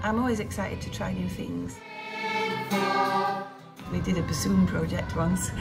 I'm always excited to try new things. We did a bassoon project once,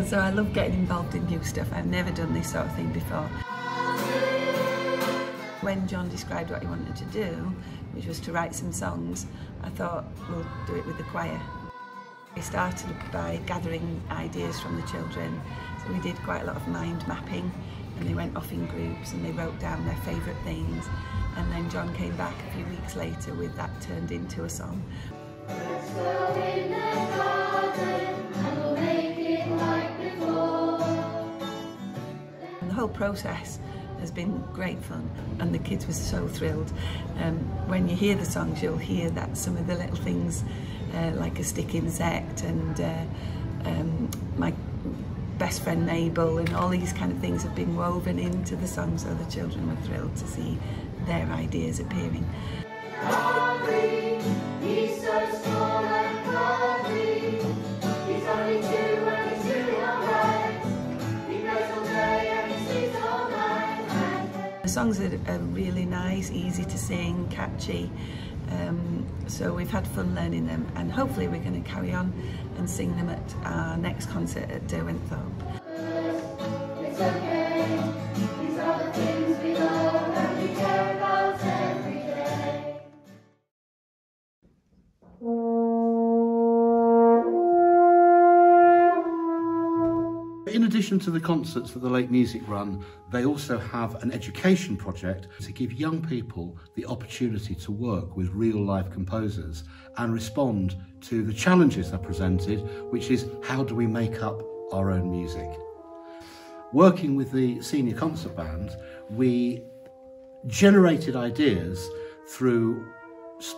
so I love getting involved in new stuff. I've never done this sort of thing before. When John described what he wanted to do, which was to write some songs, I thought, we'll do it with the choir. We started by gathering ideas from the children, so we did quite a lot of mind mapping, and they went off in groups and they wrote down their favourite things, and then John came back a few weeks later with that turned into a song. Let's go in the garden and we'll make it like before. And the whole process has been great fun, and the kids were so thrilled. When you hear the songs, you'll hear that some of the little things like a stick insect and my best friend Mabel and all these kind of things have been woven into the song, so the children were thrilled to see their ideas appearing. He's so small and cuddly. He's only 2 and he's doing alright. He plays all day and he sleeps all night. The songs are really nice, easy to sing, catchy. So we've had fun learning them, and hopefully we're going to carry on and sing them at our next concert at Millthorpe. It's okay. These are the things we love and we care about every day. In addition to the concerts at the Lake Music Run, they also have an education project to give young people the opportunity to work with real-life composers and respond to the challenges they're presented, which is how do we make up our own music. Working with the senior concert band, we generated ideas through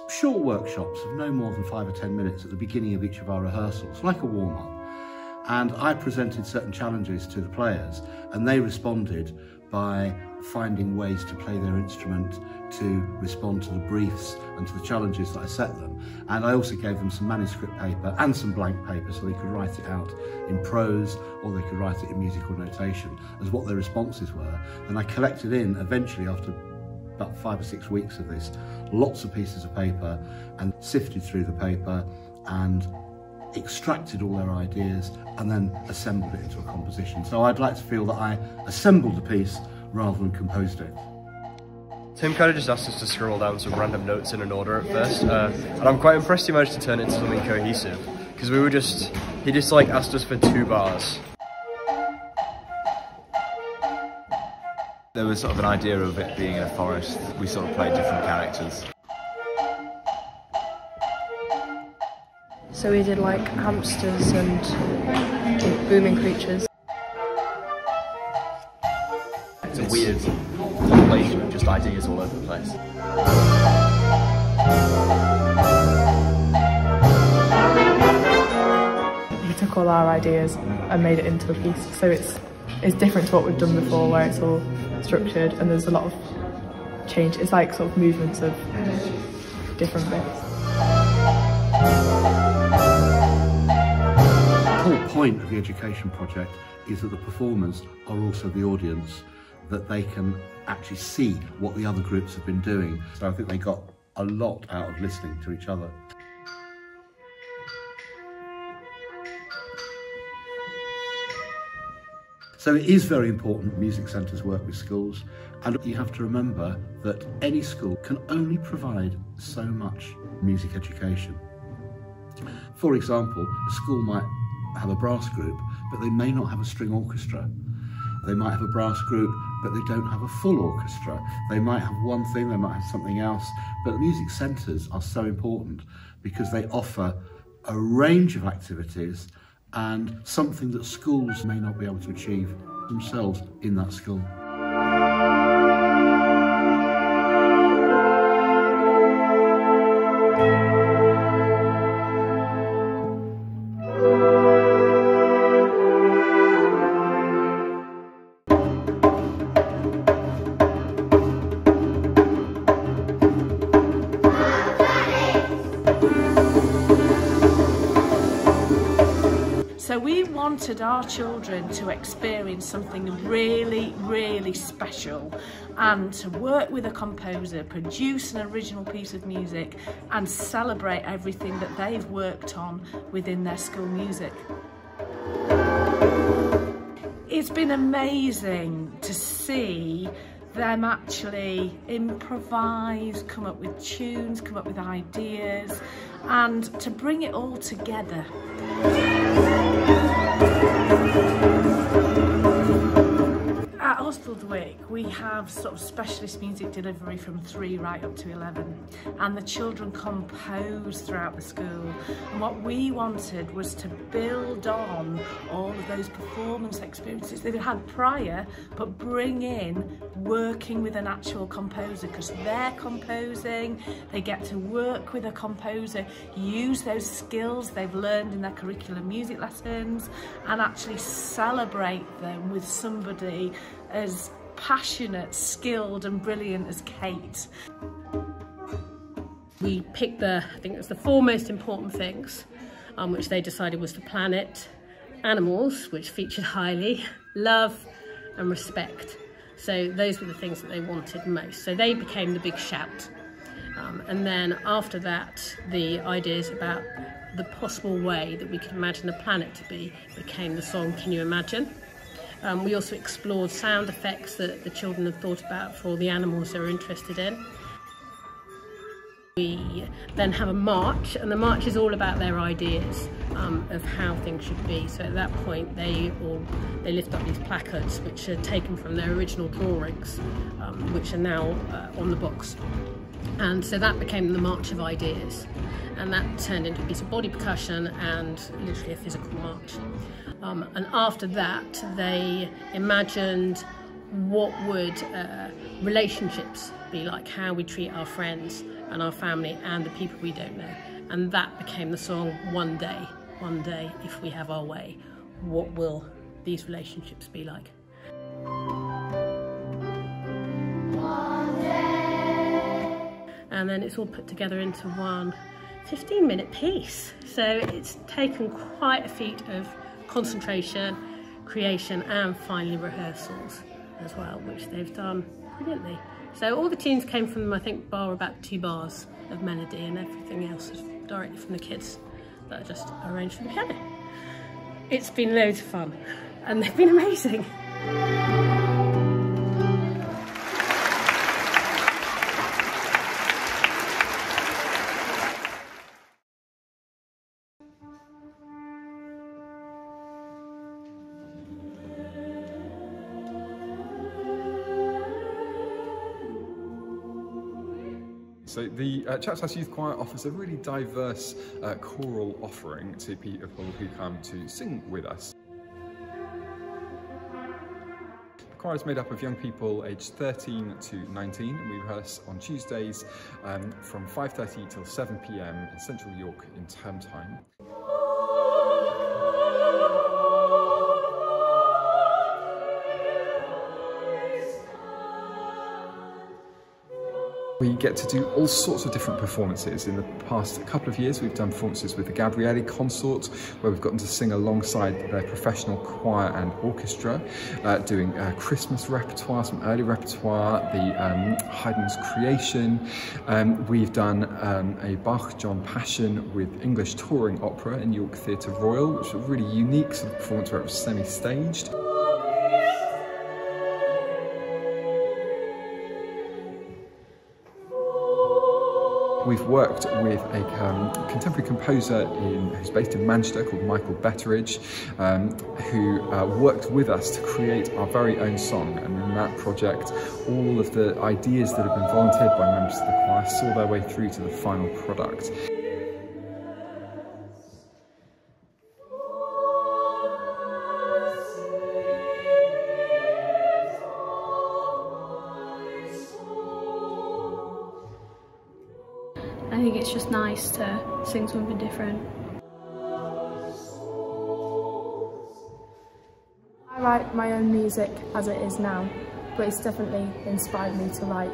short workshops of no more than 5 or 10 minutes at the beginning of each of our rehearsals, like a warm-up. And I presented certain challenges to the players, and they responded by finding ways to play their instrument to respond to the briefs and to the challenges that I set them. And I also gave them some manuscript paper and some blank paper so they could write it out in prose or they could write it in musical notation as what their responses were. And I collected in, eventually after about 5 or 6 weeks of this, lots of pieces of paper, and sifted through the paper and extracted all their ideas and then assembled it into a composition. So I'd like to feel that I assembled a piece rather than composed it. Tim kind of just asked us to scribble down some random notes in an order at first, and I'm quite impressed he managed to turn it into something cohesive, because he just like asked us for 2 bars. There was sort of an idea of it being in a forest. We sort of played different characters. So we did like hamsters and booming creatures. It's a weird compilation of just ideas all over the place. We took all our ideas and made it into a piece. So it's different to what we've done before, where it's all structured and there's a lot of change. It's like sort of movements of different bits. The whole point of the education project is that the performers are also the audience, that they can actually see what the other groups have been doing. So I think they got a lot out of listening to each other. So it is very important music centres work with schools, and you have to remember that any school can only provide so much music education. For example, a school might have a brass group, but they may not have a string orchestra. They might have a brass group, but they don't have a full orchestra. They might have one thing, they might have something else, but music centres are so important because they offer a range of activities and something that schools may not be able to achieve themselves in that school. So we wanted our children to experience something really, really special, and to work with a composer, produce an original piece of music and celebrate everything that they've worked on within their school music. It's been amazing to see them actually improvise, come up with tunes, come up with ideas, and to bring it all together. At Oswaldwick, we have sort of specialist music delivery from 3 right up to 11, and the children compose throughout the school. And what we wanted was to build on all of those performance experiences they've had prior, but bring in working with an actual composer, because they're composing, they get to work with a composer, use those skills they've learned in their curriculum music lessons, and actually celebrate them with somebody as passionate, skilled and brilliant as Kate. We picked I think it was the 4 most important things, which they decided was the planet, animals, which featured highly, love and respect. So those were the things that they wanted most. So they became the big shout. And then after that, the ideas about the possible way that we could imagine the planet to be became the song Can You Imagine? We also explored sound effects that the children had thought about for all the animals they were interested in. We then have a march, and the march is all about their ideas of how things should be. So at that point they lift up these placards which are taken from their original drawings, which are now on the box. And so that became the March of Ideas, and that turned into a piece of body percussion and literally a physical march. And after that, they imagined what would relationships be like, how we treat our friends and our family and the people we don't know. And that became the song One Day, if we have our way, what will these relationships be like? And then it's all put together into one 15-minute piece. So it's taken quite a feat of concentration, creation, and finally rehearsals as well, which they've done brilliantly. So all the tunes came from them, I think, bar about 2 bars of melody, and everything else is directly from the kids that are just arranged for the piano. It's been loads of fun, and they've been amazing. So the Chatshouse Youth Choir offers a really diverse choral offering to people who come to sing with us. The choir is made up of young people aged 13 to 19, and we rehearse on Tuesdays from 5:30 till 7 p.m. in central York in term time. We get to do all sorts of different performances. In the past couple of years, we've done performances with the Gabrielli Consort, where we've gotten to sing alongside their professional choir and orchestra, doing Christmas repertoire, some early repertoire, the Haydn's Creation. We've done a Bach John Passion with English touring opera in York Theatre Royal, which was a really unique sort of performance where it was semi-staged. We've worked with a contemporary composer who's based in Manchester called Michael Betteridge, who worked with us to create our very own song. And in that project, all of the ideas that have been volunteered by members of the choir saw their way through to the final product. I think it's just nice to sing something different. I write my own music as it is now, but it's definitely inspired me to write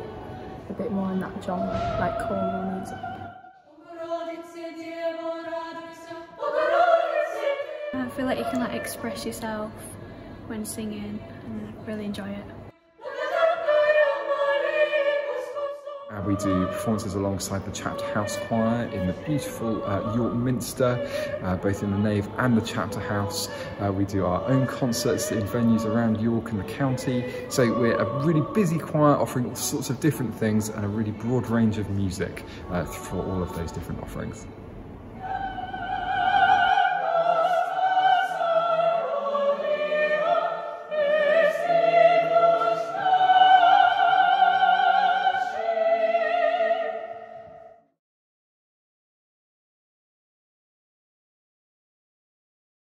a bit more in that genre, like choral music. I feel like you can express yourself when singing, and I really enjoy it. We do performances alongside the Chapter House Choir in the beautiful York Minster, both in the nave and the Chapter House. We do our own concerts in venues around York and the county. So we're a really busy choir offering all sorts of different things and a really broad range of music for all of those different offerings.